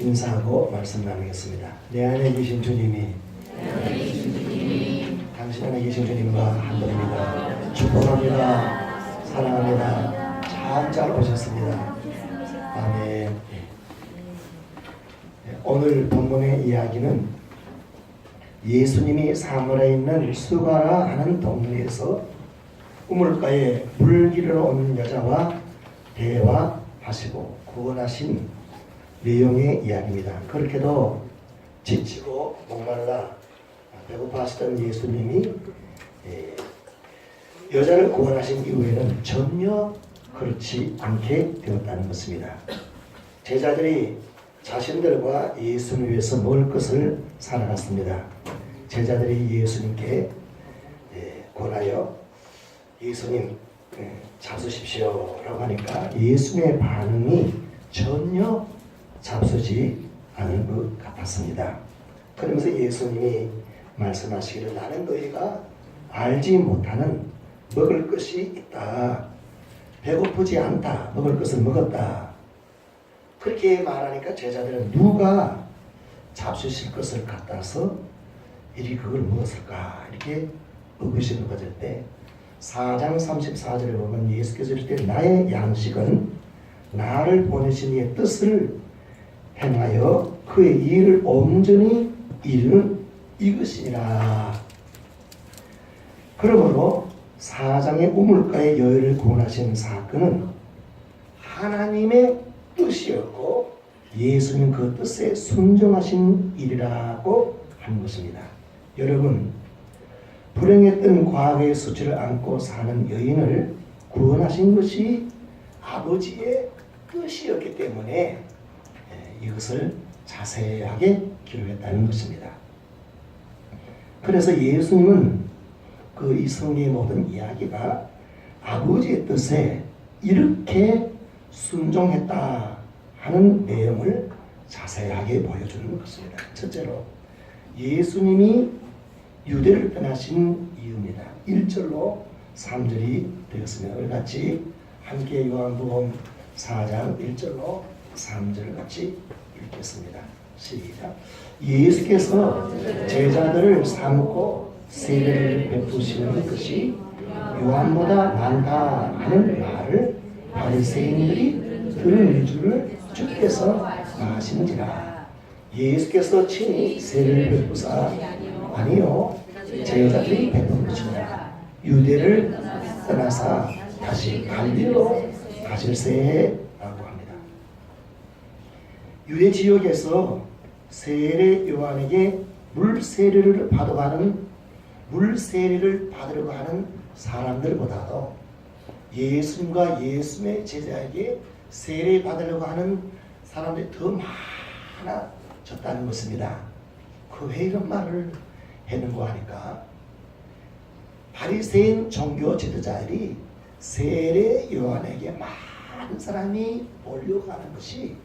인사하고 말씀 나누겠습니다. 내 안에 계신 주님이 당신 안에 계신 주님과 한 분입니다. 축복합니다. 사랑합니다. 잘 오셨습니다. 아멘. 오늘 본문의 이야기는 예수님이 사마리아에 있는 수가라 하는 동네에서 우물가에 물 기르러 온 여자와 대화하시고 구원하신 내용의 이야기입니다. 그렇게도 지치고 목말라 배고파하시던 예수님이 여자를 구원하신 이후에는 전혀 그렇지 않게 되었다는 것입니다. 제자들이 자신들과 예수님 위해서 먹을 것을 살아갔습니다. 제자들이 예수님께 권하여 예수님 잡수십시오 라고 하니까 예수님의 반응이 전혀 잡수지 않은 것 같았습니다. 그러면서 예수님이 말씀하시기를 나는 너희가 알지 못하는 먹을 것이 있다. 배고프지 않다. 먹을 것을 먹었다. 그렇게 말하니까 제자들은 누가 잡수실 것을 갖다서 이리 그걸 먹었을까 이렇게 의구심을 가질 때 4장 34절에 보면 예수께서 이르시되 나의 양식은 나를 보내신 이의 뜻을 행하여 그의 일을 온전히 이루는 이것이니라. 그러므로 4장의 우물가의 여인을 구원하신 사건은 하나님의 뜻이었고 예수님 그 뜻에 순종하신 일이라고 하는 것입니다. 여러분, 불행했던 과거의 수치를 안고 사는 여인을 구원하신 것이 아버지의 뜻이었기 때문에 이것을 자세하게 기록했다는 것입니다. 그래서 예수님은 그 이 성경의 모든 이야기가 아버지의 뜻에 이렇게 순종했다 하는 내용을 자세하게 보여주는 것입니다. 첫째로 예수님이 유대를 떠나신 이유입니다. 1절로 3절이 되었으며 우리 같이 함께 요한복음 4장 1절로 3절을 같이 읽겠습니다. 시작. 예수께서 제자들을 삼고 세례를 베푸시는 것이 요한보다 많다 하는 말을 바리새인들이 들은 줄을 주께서 아시는지라. 예수께서 친히 세례를 베푸사 아니요 제자들이 베푼 것이니라. 유대를 떠나사 다시 갈릴리로 가실세 라고 합니다. 유대 지역에서 세례 요한에게 물세례를 받으려고 하는 사람들보다도 예수님과 예수님의 제자에게 세례 받으려고 하는 사람들이 더 많아졌다는 것입니다. 그 왜 이런 말을 했는고 하니까 바리새인 종교 지도자들이 세례 요한에게 많은 사람이 몰려가는 것이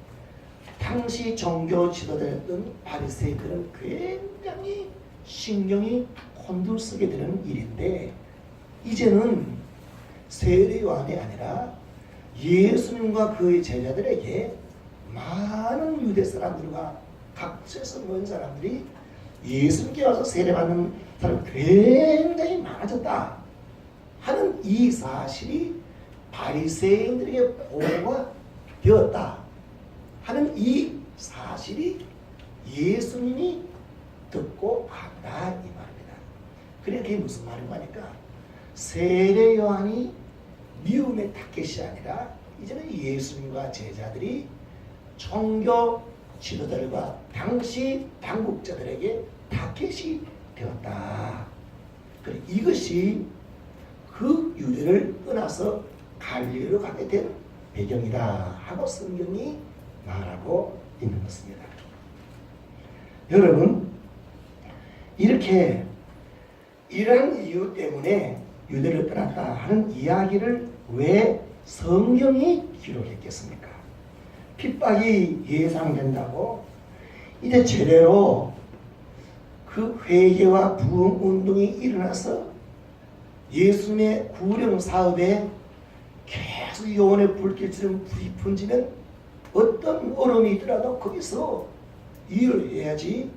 당시 종교 지도자였던 바리새인들은 굉장히 신경이 곤두서게 되는 일인데 이제는 세례 요한이 아니라 예수님과 그의 제자들에게 많은 유대 사람들과 각지에서 모인 사람들이 예수님께 와서 세례받는 사람이 굉장히 많아졌다 하는 이 사실이 바리새인들에게 보고가 되었다 하는 이 사실이 예수님이 듣고 안다 이 말입니다. 그게 무슨 말인가 하니까 세례 요한이 미움의 타겟이 아니라 이제는 예수님과 제자들이 종교 지도자들과 당시 당국자들에게 타겟이 되었다. 그래 이것이 그 유대를 떠나서 갈릴리로 가게 된 배경이다 하고 성경이 말하고 있는 것입니다. 여러분, 이렇게 이러한 이유 때문에 유대를 떠났다 하는 이야기를 왜 성경이 기록했겠습니까? 핍박이 예상된다고 이제 제대로 그 회개와 부흥 운동이 일어나서 예수님의 구령 사업에 계속 영혼의 불길처럼 불이 번지면 어떤 어려움이 있더라도 거기서 일을 해야지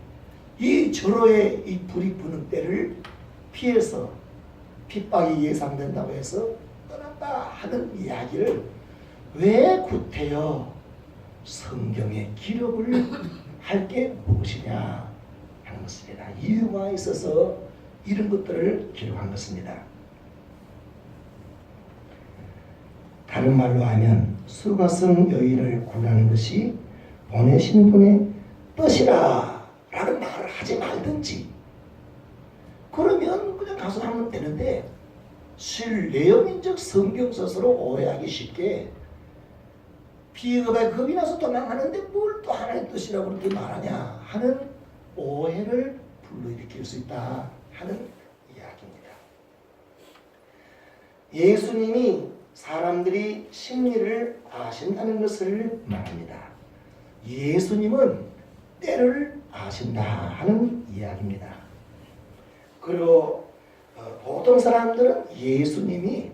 이 절호의 이 불이 부는 때를 피해서 핍박이 예상된다고 해서 떠난다 하는 이야기를 왜 구태여 성경에 기록을 할 게 무엇이냐 하는 것입니다. 이유가 있어서 이런 것들을 기록한 것입니다. 다른 말로 하면 수가성 여인을 구하는 것이 보내신 분의 뜻이라 라는 말을 하지 말든지, 그러면 그냥 가서 하면 되는데 신뢰여민적 성경서서로 오해하기 쉽게 비겁에 겁이 나서 도망하는데 뭘 또 하나님의 뜻이라고 그렇게 말하냐 하는 오해를 불러일으킬 수 있다 하는 이야기입니다. 예수님이 사람들이 심리를 아신다는 것을 말합니다. 예수님은 때를 아신다 하는 이야기입니다. 그리고 보통 사람들은 예수님이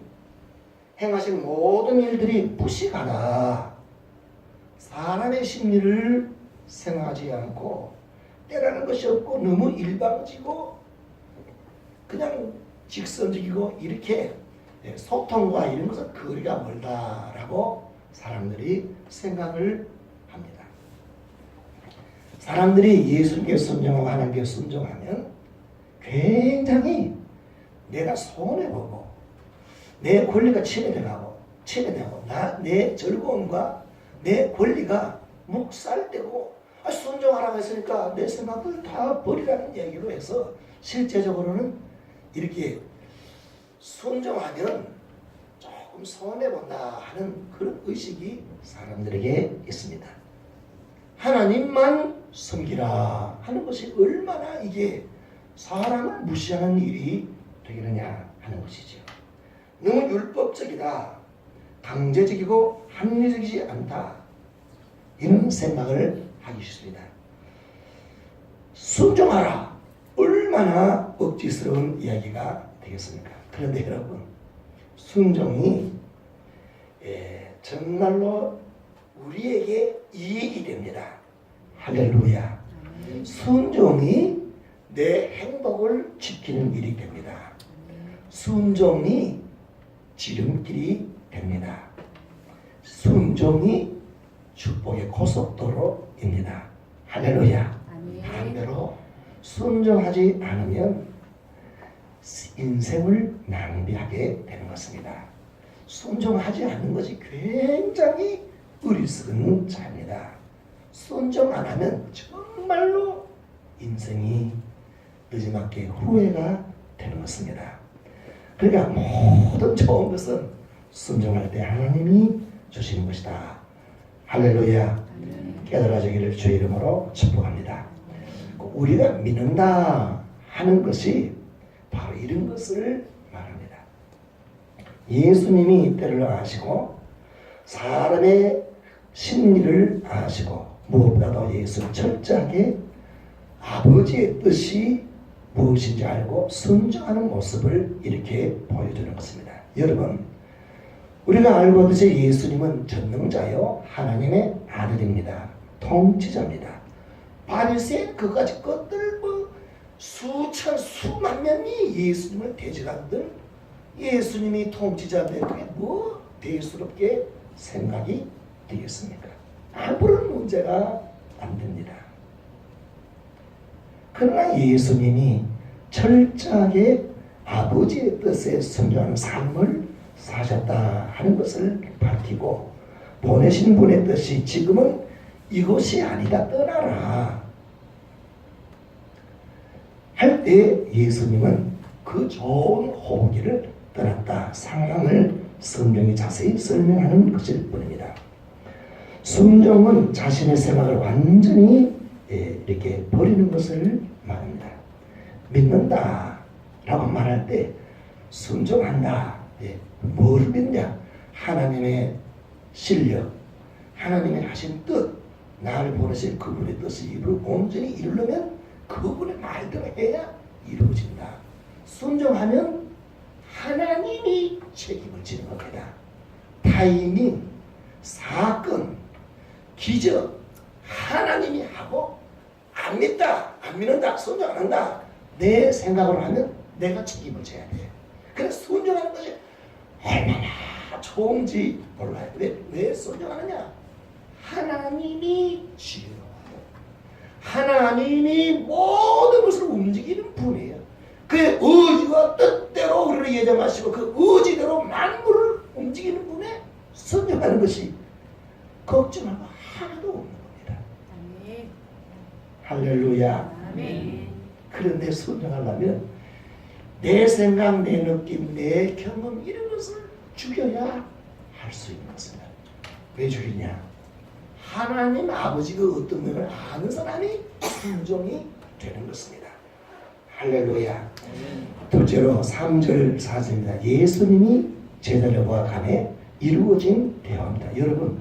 행하신 모든 일들이 무식하다, 사람의 심리를 생각하지 않고 때라는 것이 없고 너무 일방적이고 그냥 직선적이고 이렇게 소통과 이런 것은 거리가 멀다라고 사람들이 생각을 합니다. 사람들이 예수님께 순종하고 하나님께 순종하면 굉장히 내가 손해보고 내 권리가 침해되고 내 즐거움과 내 권리가 묵살되고 순종하라고 했으니까 내 생각을 다 버리라는 얘기로 해서 실제적으로는 이렇게 순종하면 조금 손해본다 하는 그런 의식이 사람들에게 있습니다. 하나님만 섬기라 하는 것이 얼마나 이게 사람을 무시하는 일이 되겠느냐 하는 것이죠. 너무 율법적이다, 강제적이고 합리적이지 않다, 이런 생각을 하기 쉽습니다. 순종하라, 얼마나 억지스러운 이야기가 되겠습니까? 그런데 여러분, 순종이 정말로 우리에게 이익이 됩니다. 할렐루야. 순종이 내 행복을 지키는 일이 됩니다. 순종이 지름길이 됩니다. 순종이 축복의 고속도로입니다. 할렐루야. 반대로 순종하지 않으면 인생을 낭비하게 되는 것입니다. 순종하지 않는 것이 굉장히 어리석은 자입니다. 순종 안 하면 정말로 인생이 늦지막히 후회가 되는 것입니다. 그러니까 모든 좋은 것은 순종할 때 하나님이 주시는 것이다. 할렐루야. 깨달아지기를 주의 이름으로 축복합니다. 우리가 믿는다 하는 것이 바로 이런 것을 말합니다. 예수님이 때를 아시고 사람의 심리를 아시고 무엇보다도 예수는 철저하게 아버지의 뜻이 무엇인지 알고 순종하는 모습을 이렇게 보여주는 것입니다. 여러분, 우리가 알고 있듯이 예수님은 전능자요 하나님의 아들입니다. 통치자입니다. 바리새인 그까지 것들 수천 수만 명이 예수님을 대적하거든 예수님이 통치자인데 그게 뭐 대수롭게 생각이 되겠습니까? 아무런 문제가 안 됩니다. 그러나 예수님이 철저하게 아버지의 뜻에 순종하는 삶을 사셨다 하는 것을 밝히고 보내신 분의 뜻이 지금은 이것이 아니다, 떠나라 할 때 예수님은 그 좋은 호기를 떠났다 상황을 성경이 자세히 설명하는 것일 뿐입니다. 순종은 자신의 생각을 완전히 이렇게 버리는 것을 말합니다. 믿는다 라고 말할 때 순종한다. 뭘 믿냐? 하나님의 실력, 하나님의 하신 뜻, 나를 보내실 그분의 뜻을 온전히 이루려면 그분의 말대로 해야 이루어진다. 순종하면 하나님이 책임을 지는 겁니다. 타이밍, 사건, 기적 하나님이 하고 안 믿다, 안 믿는다, 순종 안 한다 내 생각으로 하면 내가 책임을 져야 돼. 그래서 순종하는 것이 얼마나 좋은지 몰라요. 왜 순종하느냐? 하나님이 지혜로워요. 하나님이 모든 것을 움직이는 분이에요. 그의 의지와 뜻대로 우리를 예정하시고 그 의지대로 만물을 움직이는 분에 순종하는 것이 걱정하고 하나도 없는 겁니다. 아멘. 할렐루야. 아멘. 그런데 순종하려면 내 생각, 내 느낌, 내 경험 이런 것을 죽여야 할 수 있는 것입니다. 왜 죽이냐? 하나님 아버지가 어떤 면을 아는 사람이 순종이 되는 것입니다. 할렐루야. 둘째로 3절 4절입니다. 예수님이 제자들과 간에 이루어진 대화입니다. 여러분,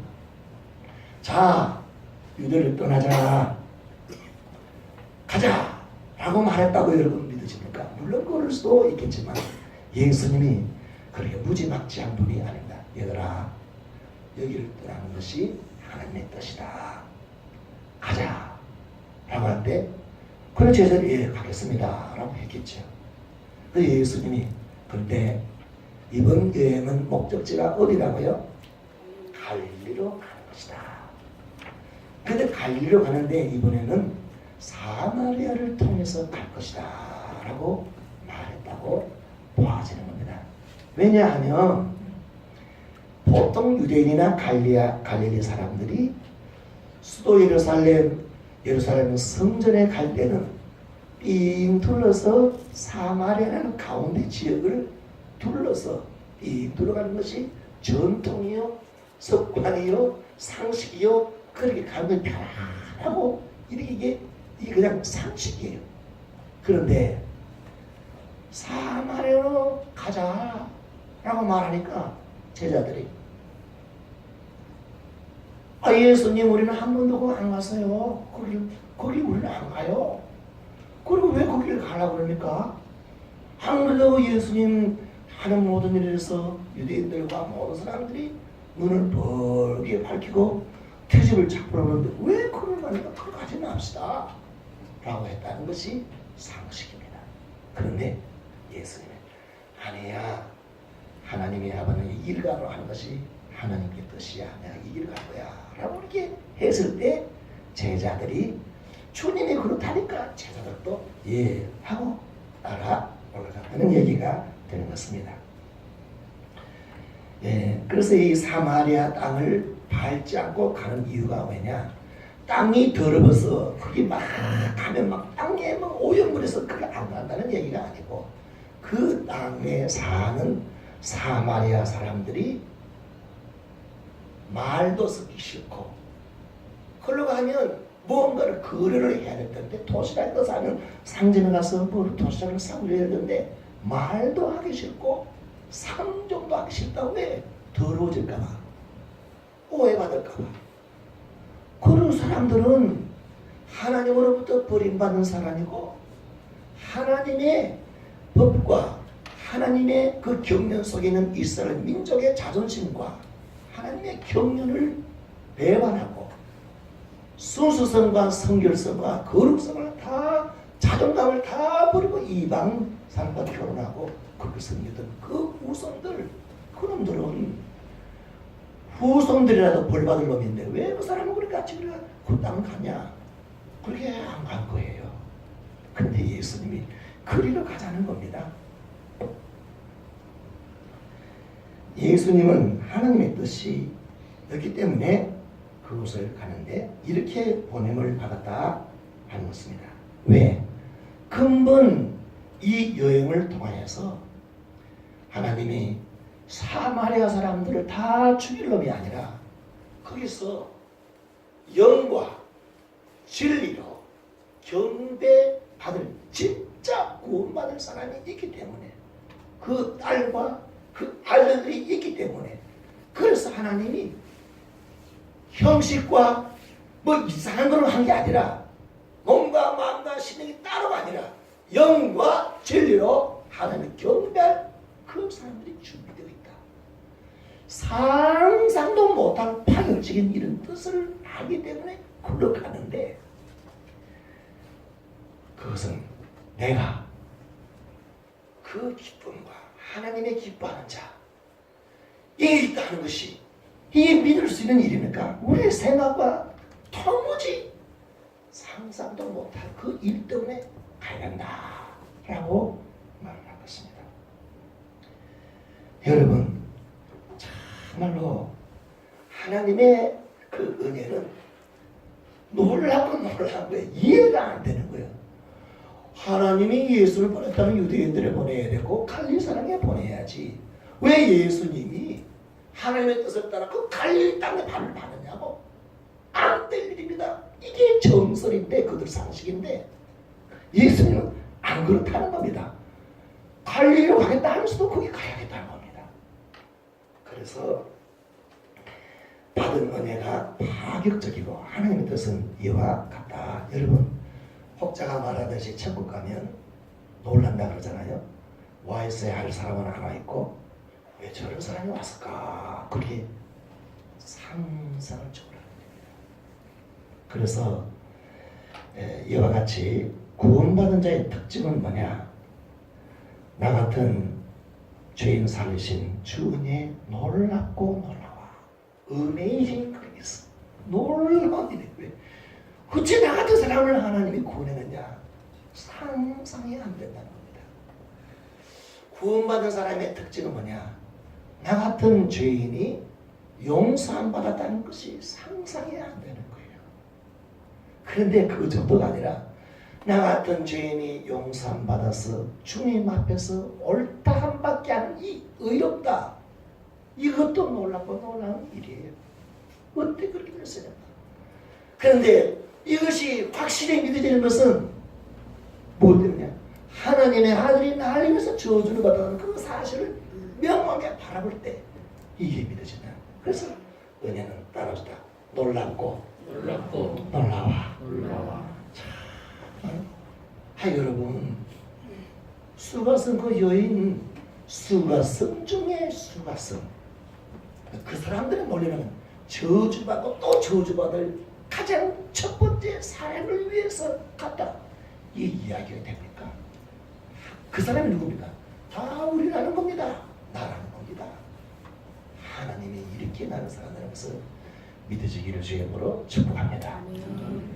자, 유대를 떠나자, 가자 라고 말했다고 여러분 믿으십니까? 물론 그럴 수도 있겠지만 예수님이 그렇게 무지막지한 분이 아닙니다. 얘들아, 여기를 떠나는 것이 하나님의 뜻이다. 가자 라고 할 때 그래 제자들이 예 가겠습니다 라고 했겠죠. 그 예수님이 그런데 이번 여행은 목적지가 어디라고요? 갈릴리로 가는 것이다. 근데 갈릴리로 가는데 이번에는 사마리아를 통해서 갈 것이다 라고 말했다고 보아지는 겁니다. 왜냐하면 보통 유대인이나 갈릴리 사람들이 수도 예루살렘 성전에 갈 때는 삥 둘러서 사마리아라는 가운데 지역을 둘러서 삥 둘러가는 것이 전통이요, 습관이요, 상식이요. 그렇게 가는 게 편하고 이게 그냥 상식이에요. 그런데 사마리아로 가자 라고 말하니까 제자들이 예수님 우리는 한 번도 안 갔어요. 거기 우리는 안 가요. 그리고 왜 거기를 가려고 그럽니까? 안 그래도 예수님 하는 모든 일에서 유대인들과 모든 사람들이 눈을 벌게 밝히고 태집을 잡으러 오는데 왜 그걸 가니까 그걸 가지 맙시다 라고 했다는 것이 상식입니다. 그런데 예수님은 아니야, 하나님이 아버는 이 길 가로 하는 것이 하나님의 뜻이야. 내가 이 길 갈 거야 라고 이렇게 했을 때 제자들이 주님이 그렇다니까 제자들도 예 하고 따라 올라가는 얘기가 되는 것입니다. 예, 그래서 이 사마리아 땅을 밟지 않고 가는 이유가 왜냐? 땅이 더러워서 거기 막 가면 막 땅에 막 오염물에서 그게 안 간다는 얘기가 아니고 그 땅에 사는 사마리아 사람들이 말도 듣기 싫고 그러고 하면 무언가를 거래를 해야 될 텐데 도시락에 사는 상점에 가서 뭐 도시락을 사고 해야 되는데 말도 하기 싫고 상종도 하기 싫다고 왜? 더러워질까봐, 오해받을까봐. 그런 사람들은 하나님으로부터 버림받는 사람이고 하나님의 법과 하나님의 그 경륜 속에 있는 이스라엘 민족의 자존심과 하나님의 경륜을 배반하고 순수성과 성결성과 거룩성을 다 자존감을 다 버리고 이방 사람과 결혼하고 그렇게 섬기던 그 후손들, 그놈들은 후손들이라도 벌받을 놈인데 왜 그 사람은 그렇게 같이 그 땅을 가냐? 그렇게 안 간 거예요. 근데 예수님이 그리로 가자는 겁니다. 예수님은 하나님의 뜻이었기 때문에 그곳을 가는데 이렇게 보냄을 받았다 하는 것입니다. 왜? 근본 이 여행을 통하여서 하나님이 사마리아 사람들을 다 죽일 놈이 아니라 거기서 영과 진리로 경배받을 진짜 구원받을 사람이 있기 때문에 그 딸과 그 아들들이 있기 때문에 그래서 하나님이 형식과 뭐 이상한 걸 한 게 아니라 몸과 마음과 신령이 따로가 아니라 영과 진리로 하나님을 경배할 그 사람들이 준비되어 있다. 상상도 못한 파격적인 이런 뜻을 하기 때문에 굴러가는데, 그것은 내가 그 기쁨과 하나님의 기뻐하는 자, 이게 있다는 것이 이게 믿을 수 있는 일입니까? 우리의 생각과 도무지 상상도 못할 그 일 때문에 가야 한다 라고 말을 하고 있습니다. 여러분, 정말로 하나님의 그 은혜는 놀랍고 놀라운 거예요. 이해가 안 되는 거예요. 하나님이 예수를 보냈다면 유대인들을 보내야 되고 갈릴 사람에 보내야지. 왜 예수님이 하나님의 뜻을 따라 그 갈릴 땅에 발을 받느냐고? 안 될 일입니다. 이게 정설인데, 그들 상식인데, 예수님은 안 그렇다는 겁니다. 갈릴리로 가겠다 하면서도 거기 가야겠다는 겁니다. 그래서 받은 은혜가 파격적이고 하나님의 뜻은 이와 같다. 여러분, 혹자가 말하듯이 천국 가면 놀란다 그러잖아요. 와 있어야 할 사람은 안 와 있고 왜 저런 사람이 왔을까? 그렇게 상상을 초월하는 겁니다. 그래서 이와 같이 구원받은 자의 특징은 뭐냐? 나 같은 죄인 살리신 주 은혜 놀랍고 놀라워. Amazing grace. 놀라운 일이고요. 어째 나 같은 사람을 하나님이 구원했느냐? 상상이 안 된다는 겁니다. 구원받은 사람의 특징은 뭐냐? 나 같은 죄인이 용서안 받았다는 것이 상상이 안 되는 거예요. 그런데 그 정도가 아니라 나 같은 죄인이 용서 안 받아서 주님 앞에서 옳다 한 밖에 하는 이 의롭다, 이것도 놀랍고 놀라운 일이에요. 어떻게 그렇게 됐어요? 그런데 이것이 확실히 믿어지는 것은 무엇 때문이냐? 하나님의 아들이 나를 위해서 저주를 받았다는 그 사실을 명확하게 바라볼 때 이게 믿어진다. 그래서 은혜는 따라주다. 놀랍고 놀라워. 여러분, 수가성 그 여인, 수가성 중에 수가성, 그 사람들의 논리는 저주받고 또 저주받을 가장 첫 번째 사람을 위해서 갔다, 이 이야기가 됩니까? 그 사람이 누굽니까? 다 우리라는 겁니다. 나라는 겁니다. 하나님이 이렇게 나는 사람이라는 것을 믿어지기를 주의 이름으로 축복합니다.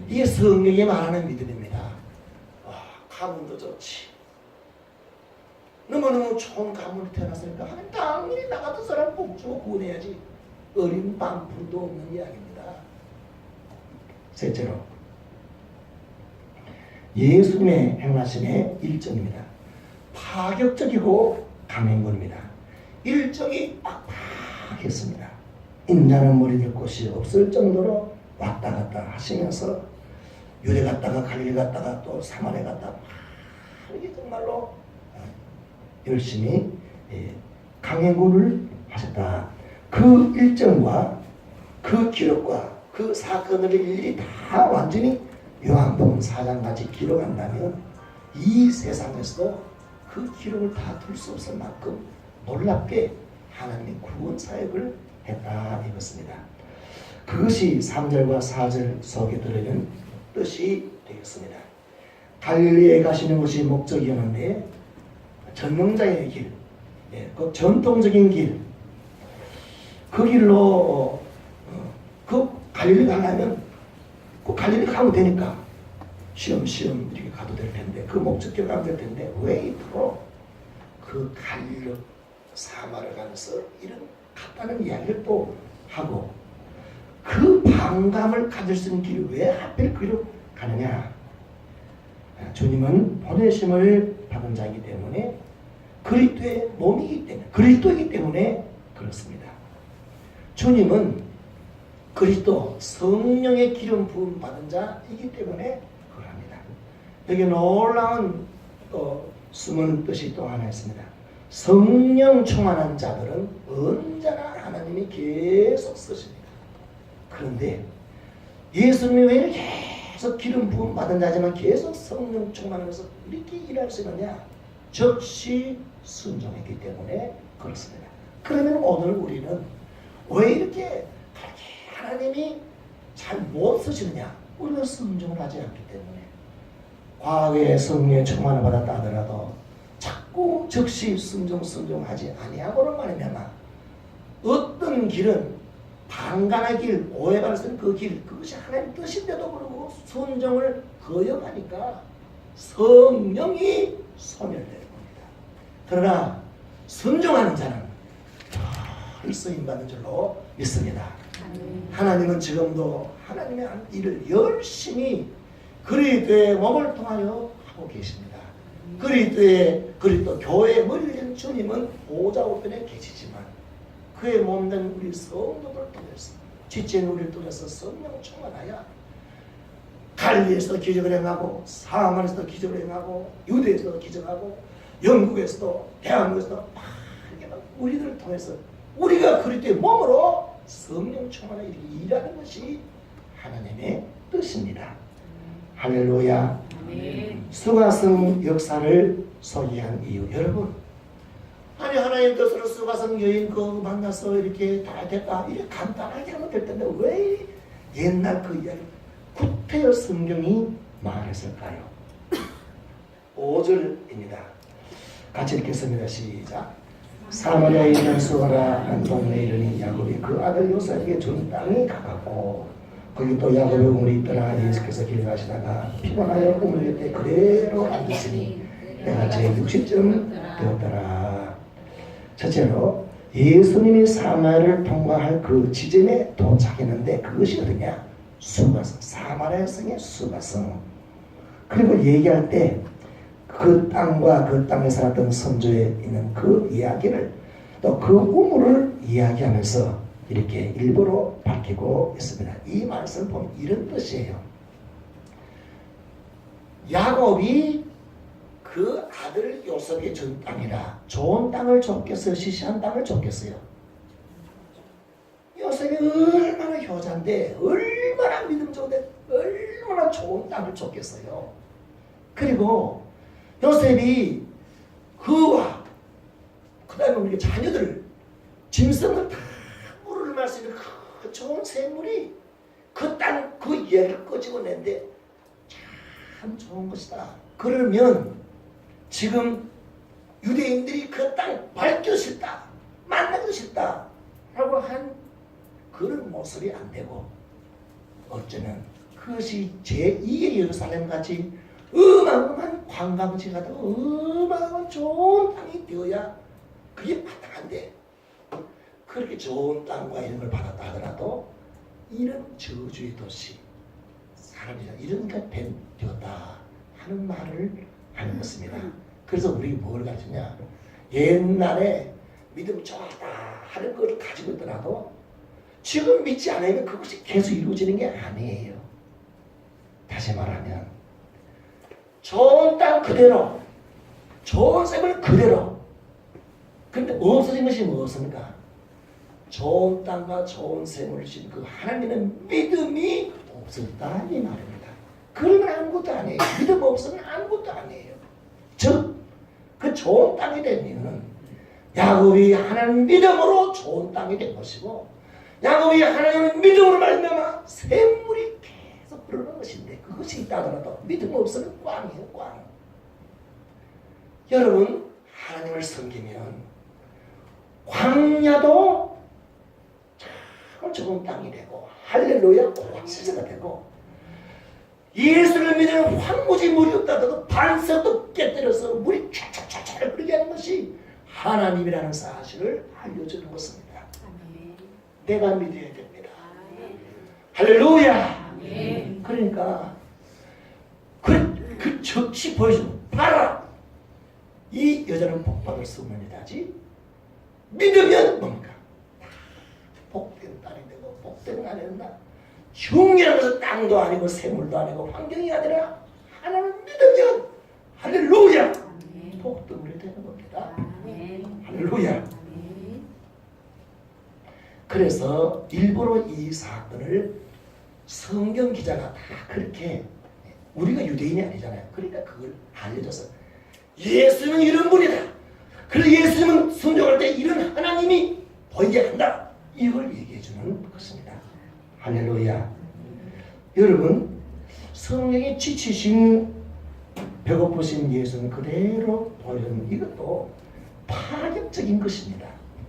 이게 성경에 말하는 믿음입니다. 와, 가문도 좋지. 너무너무 좋은 가문에 태어났으니까 하나님 당연히 나 같은 사람 복주고 구원해야지. 어린 반푼도 없는 이야기입니다. 셋째로, 예수님의 행하심의 일정입니다. 파격적이고 강행군입니다. 일정이 빡빡했습니다. 인자는 머리들 곳이 없을 정도로 왔다 갔다 하시면서 유대 갔다가 갈릴리 갔다가 또 사마리아 갔다가 이게 정말로 열심히 강행군을 하셨다. 그 일정과 그 기록과 그 사건을 일일이 다 완전히 요한복음 4장까지 기록한다면 이 세상에서도 그 기록을 다 둘 수 없을 만큼 놀랍게 하나님의 구원 사역을 했다 이것입니다. 그것이 3절과 4절 속에 들어있는 뜻이 되겠습니다. 갈릴리에 가시는 것이 목적이었는데 전능자의 길, 그 전통적인 길, 그 길로 그 갈릴리 가려면 그 갈릴리 가면 되니까 시험시험 이렇게 가도 될 텐데, 그 목적지로 가면 될 텐데 왜 이토록 그 갈릴리 사마를 가면서 이런 갔다는 이야기를 또 하고, 그 반감을 가질 수 있는 길이 왜 하필 그리로 가느냐? 주님은 보내심을 받은 자이기 때문에, 그리스도의 몸이기 때문에, 그리스도이기 때문에 그렇습니다. 주님은 그리스도 성령의 기름 부음 받은 자이기 때문에 그럽니다. 여기 놀라운 또 숨은 뜻이 또 하나 있습니다. 성령 충만한 자들은 언제나 하나님이 계속 쓰십니다. 그런데 예수님이 왜 이렇게 계속 기름 부음 받은 자지만 계속 성령 충만하면서 이렇게 일할 수 있느냐? 즉시 순종했기 때문에 그렇습니다. 그러면 오늘 우리는 왜 이렇게 하나님이 잘 못 쓰시느냐? 우리가 순종을 하지 않기 때문에. 과거에 성령의 충만을 받았다 하더라도 자꾸 즉시 순종하지 아니하고는 말이냐마 어떤 길은 방간의 길, 오해받을 수 있는 그 길, 그것이 하나님 뜻인데도 불구하고 순종을 거역하니까 성령이 소멸되는 겁니다. 그러나 순종하는 자는 늘 쓰임받는 줄로 믿습니다. 하나님은 지금도 하나님의 한 일을 열심히 그리스도의 몸을 통하여 하고 계십니다. 그리스도 교회의 머리가 된 주님은 보좌 우편에 계시지만 그의 몸된 우리 성도들을 통해서 지체인 우리를 통해서 성령을 충만하여 갈리에서도 기적을 행하고 사마리아에서도 기적을 행하고 유대에서도 기적하고 영국에서도 대한민국에서도 막 우리들을 통해서 우리가 그리스도의 몸으로 성령 충만하여 일하는 것이 하나님의 뜻입니다. 할렐루야. 수가성 역사를 소개한 이유, 여러분 아니 하나님 뜻으로 수가성 여인 그 만나서 이렇게 다 됐다 이렇게 간단하게 하면 될 텐데 왜 옛날 그 이야기 구태여 성경이 말했을까요? 5절입니다. 같이 읽겠습니다. 시작. 사마리아에 있는 수가라 한 동네에 이르니 야곱이 그 아들 요셉에게 준 땅이 가깝고 거기 또 야곱의 우물이 있더라. 예수께서 길 가시다가 피곤하여 우물 곁에 그대로 앉으시니 때가 제 60쯤 되었더라. 첫째로 예수님이 사마리아를 통과할 그 지점에 도착했는데 그것이 어디냐? 수가성, 사마리아 성의 수가성. 그리고 얘기할 때 그 땅과 그 땅에 살았던 선조에 있는 그 이야기를 또 그 우물을 이야기하면서 이렇게 일부러 밝히고 있습니다. 이 말씀을 보면 이런 뜻이에요. 야곱이 그 아들 요셉에게 준 땅이라 좋은 땅을 줬겠어요? 시시한 땅을 줬겠어요? 요셉이 얼마나 효자인데 얼마나 믿음 좋은데 얼마나 좋은 땅을 줬겠어요? 그리고 요셉이 그와 그 다음에 우리 자녀들 짐승을 다 물을 말 수 있는 그 좋은 샘물이 그 땅 그 이야기를 끄집어낸데 참 좋은 것이다. 그러면 지금 유대인들이 그 땅 밟기도 싫다 만나기도 싫다 라고 한 그런 모습이 안 되고 어쩌면 그것이 제2의 예루살렘 같이 어마어마한 관광지가 되고 어마어마한 좋은 땅이 되어야 그게 마땅한데 그렇게 좋은 땅과 이런 걸 받았다 하더라도 이런 저주의 도시 사람이라 이런 게 되었다 하는 말을 하는 것입니다. 그래서 우리 뭘 가지냐 옛날에 믿음 좋았다 하는 걸 가지고 있더라도 지금 믿지 않으면 그것이 계속 이루어지는 게 아니에요. 다시 말하면 좋은 땅 그대로 좋은 샘을 그대로 그런데 없어진 것이 무엇입니까? 좋은 땅과 좋은 샘을 주신 그 하나님의 믿음이 없었다 이 말입니다. 그러면 아무것도 아니에요. 믿음 없으면 아무것도 아니에요. 즉 그 좋은 땅이 된 이유는 야곱이 하나님 믿음으로 좋은 땅이 된 것이고 야곱이 하나님의 믿음으로 말미암아 샘물이 계속 흐르는 것인데 그것이 있다 하더라도 믿음 없으면 꽝이에요. 꽝. 여러분 하나님을 섬기면 광야도 참 좋은 땅이 되고 할렐루야 오아시스가 되고 예수를 믿으면 황무지 물이 없다 하더라도 반석도 깨뜨려서 물이 촤촤촤 흐르게 하는 것이 하나님이라는 사실을 알려주는 것입니다. 내가 믿어야 됩니다. 할렐루야. 그러니까 그 적시 보여주는 봐라 이 여자는 복받을 소문이다지 믿으면 뭡니까? 복된 딸이 되고 복된 아내는 흉이라는 것은 땅도 아니고 샘물도 아니고 환경이 아니라 하나님을 믿으면 할렐루야 복등물이 되는 겁니다. 할렐루야. 그래서 일부러 이 사건을 성경 기자가 다 그렇게 우리가 유대인이 아니잖아요. 그러니까 그걸 알려줘서 예수는 이런 분이다. 그래서 예수님은 순종할 때 이런 하나님이 보이게 한다. 이걸 얘기해 주는 것입니다. 할렐루야. 여러분, 성령이 지치신 배고프신 예수는 그대로 보여주는 이것도 파격적인 것입니다.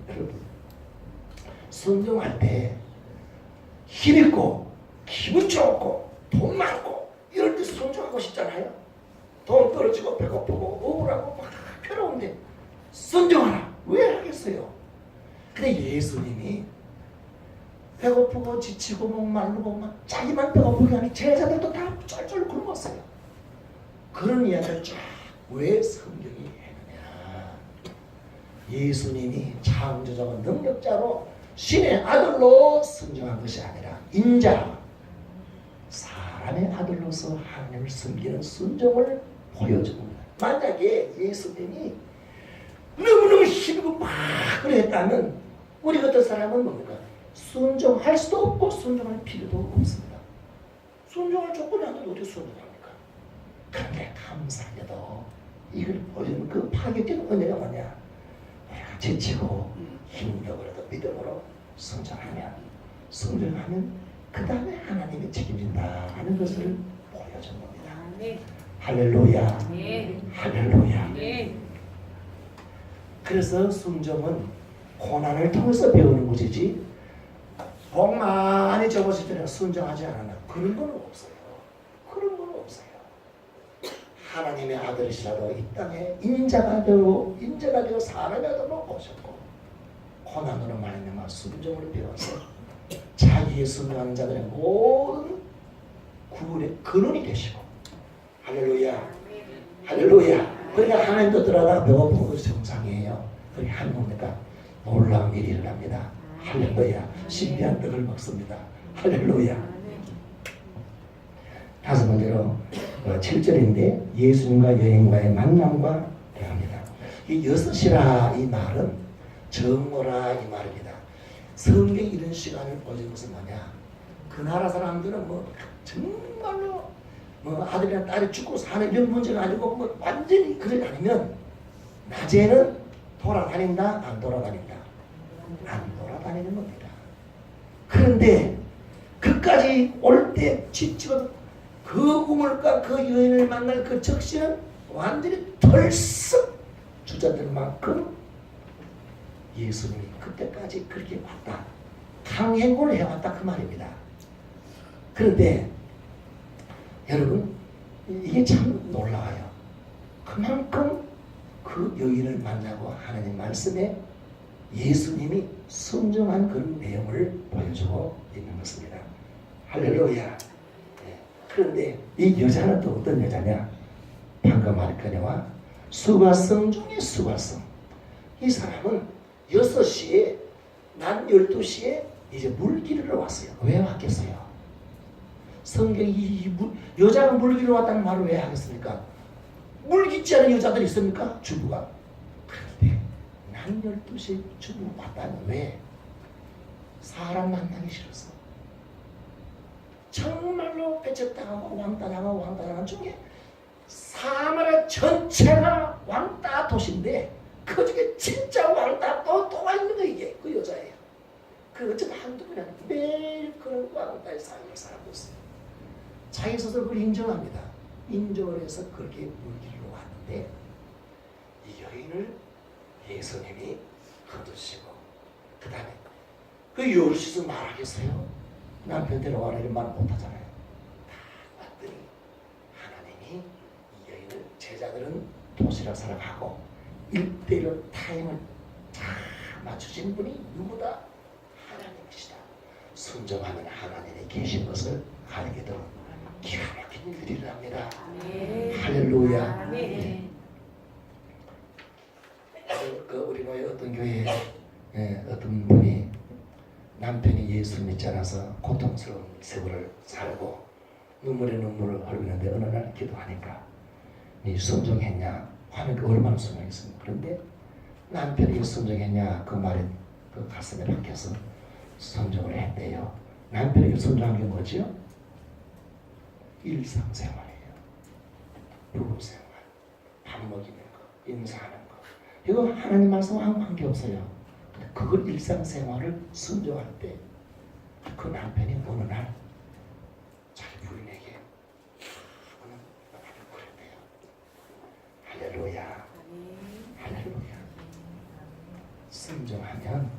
여러분, 순종할 때 힘있고 기분 좋고 돈 많고 이럴 때 순종하고 싶잖아요. 돈 떨어지고 배고프고 억울하고 막 괴로운데 순종하라. 왜 하겠어요? 근데 예수님이 배고프고 지치고 목마르고 막 자기만 배고프게 하니 제자들도 다 쫄쫄 굶었어요. 그런 이야기를 쫙 왜 성경이 했느냐. 예수님이 창조자와 능력자로 신의 아들로 선정한 것이 아니라 인자 사람의 아들로서 하나님을 섬기는 순종을 보여줍니다. 만약에 예수님이 너무너무 힘이고 막 그랬다면 우리 같은 사람은 뭡니까? 순종할 수도 없고 순종할 필요도 없습니다. 순종할 조건이 안 돼도 어떻게 순종합니까? 그런데 감사하게도 이걸 보여주는 그 파격적인 은혜가 뭐냐? 내가 지치고 힘겨워도 믿음으로 순종하면 그 다음에 하나님이 책임진다 하는 것을 보여준 겁니다. 네. 할렐루야. 네. 할렐루야. 네. 그래서 순종은 고난을 통해서 배우는 것이지 복 많이 접었을 때는 순종하지 않았나 그런 건 없어요. 그런 건 없어요. 하나님의 아들이시라도 이 땅에 인자가 되어 사람의 아들로 오셨고 고난으로 말미암아 순종을 배워서 자기의 순종하는 자들의 모든 구원의 근원이 되시고 할렐루야. 할렐루야. 그러니까 하나님도 들어가다가 배고픈 것이 정상이에요. 그렇게 하는 겁니까? 놀라운 일이 일어납니다. 할렐루야. 신비한 떡을 먹습니다. 할렐루야. 다섯 번째로 7절인데 예수님과 여인과의 만남과 대화입니다. 이 여섯이라 이 말은 정오라 이 말입니다. 성경에 이런 시간을 보여준 것은 뭐냐? 그 나라 사람들은 뭐 정말로 뭐 아들이나 딸이 죽고 사는 이런 문제가 아니고 뭐 완전히 그러지 않으면 낮에는 돌아다닌다 안 돌아다닌다 안 돌아다니는 겁니다. 그런데 그까지 올 때 지치고 그 우물가 그 여인을 만날 그 적시는 완전히 덜썩 주저들 만큼 예수님이 그때까지 그렇게 왔다. 강행군을 해왔다 그 말입니다. 그런데 여러분 이게 참 놀라워요. 그만큼 그 여인을 만나고 하나님 말씀에 예수님이 순종한 그런 내용을 보여주고 있는 것입니다. 할렐루야. 그런데 이 여자는 또 어떤 여자냐? 방금 말한 그녀와 수가성 중에 수가성. 이 사람은 6시에 난 12시에 이제 물 기르러 왔어요. 왜 왔겠어요? 성경이 여자가 물 기르러 왔다는 말을 왜 하겠습니까? 물 깃지 않은 여자들이 있습니까? 주부가. 그런데 난 12시에 주부 왔다는 왜? 사람 만나기 싫어서. 정말로 배척당하고 왕따당한 중에 사마리아 전체가 왕따 도시인데 그 중에 진짜 왕따 또가 있는 거 이게 그 여자예요. 그 어쩌면 한두 분이 아니고 매일 그런 왕따의 삶을 살고 있어요. 자기 스스로 그걸 인정합니다. 인정을 해서 그렇게 물기로 왔는데 이 여인을 예수님이 거두시고 그 다음에 그 요르시서 말하겠어요? 남편 데려와라 이런 말 못하잖아요. 다 왔더니 하나님이 이 여인을 제자들은 도시락 사랑하고 1대1로 타임을 다 맞추신 분이 누구다? 하나님이시다. 순종하는 하나님이 계신 것을 알게 되는 기가 막힌 일들이 일어납니다. 할렐루야. 그 우리 교회 어떤 교회에 어떤 분이 남편이 예수 믿지 않아서 고통스러운 세월을 살고 눈물에 눈물을 흘리는데 어느 날 기도하니까 네 순종했냐 하는 게 얼마나 순종했습니까? 그런데 남편이 순종했냐 그 말에 그 가슴에 박혀서 순종을 했대요. 남편에게 순종한 게 뭐죠? 일상생활이에요. 부부생활, 밥 먹이는 거, 인사하는 거. 이거 하나님 말씀하고 관계없어요. 근데 그걸 일상생활을 순종할 때 그 남편이 어느 날 자기 부인에게 그랬대요. 할렐루야. 할렐루야. 순종하면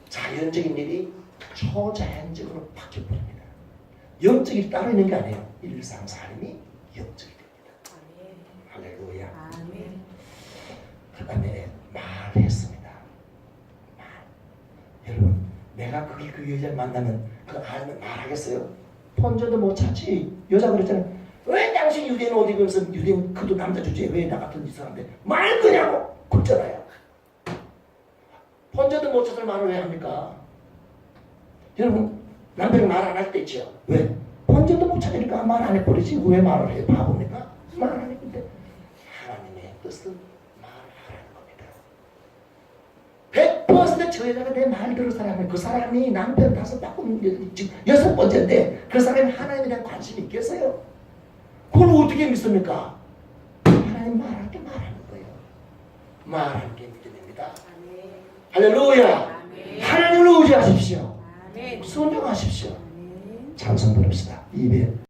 자연적인 일이 초자연적으로 바뀌어버립니다. 영적이 따로 있는 게 아니에요. 일상삶이 영적이 됩니다. 할렐루야. 그 다음에 말했습니다. 여러분, 내가 그 여자를 만나면 그 아내는 말하겠어요? 본전도 못 찾지. 여자 그랬잖아요. 왜 당신 유대인 옷 입으면서 유대인 그도 남자 주제에 왜 나 같은 이상한데 말 그냐고 그랬잖아요. 본전도 못 찾을 말을 왜 합니까? 여러분, 남편이 말 안 할 때 있죠. 왜? 본전도 못 찾으니까 말 안 해버리지. 왜 말을 해? 바보니까? 말 안 했는데 하나님의 뜻은 말하라는 겁니다. 100% 저 여자가 내 말 들을 사람은 그 사람이 남편 5바꾸는 지금 6번째인데 그 사람이 하나님에 대한 관심이 있겠어요? 그걸 어떻게 믿습니까? 하나님 말할 게 말하는 거예요. 말할 게 믿음입니다. 할렐루야. 하나님을 의지하십시오. 순종하십시오. 찬송 부릅시다. 200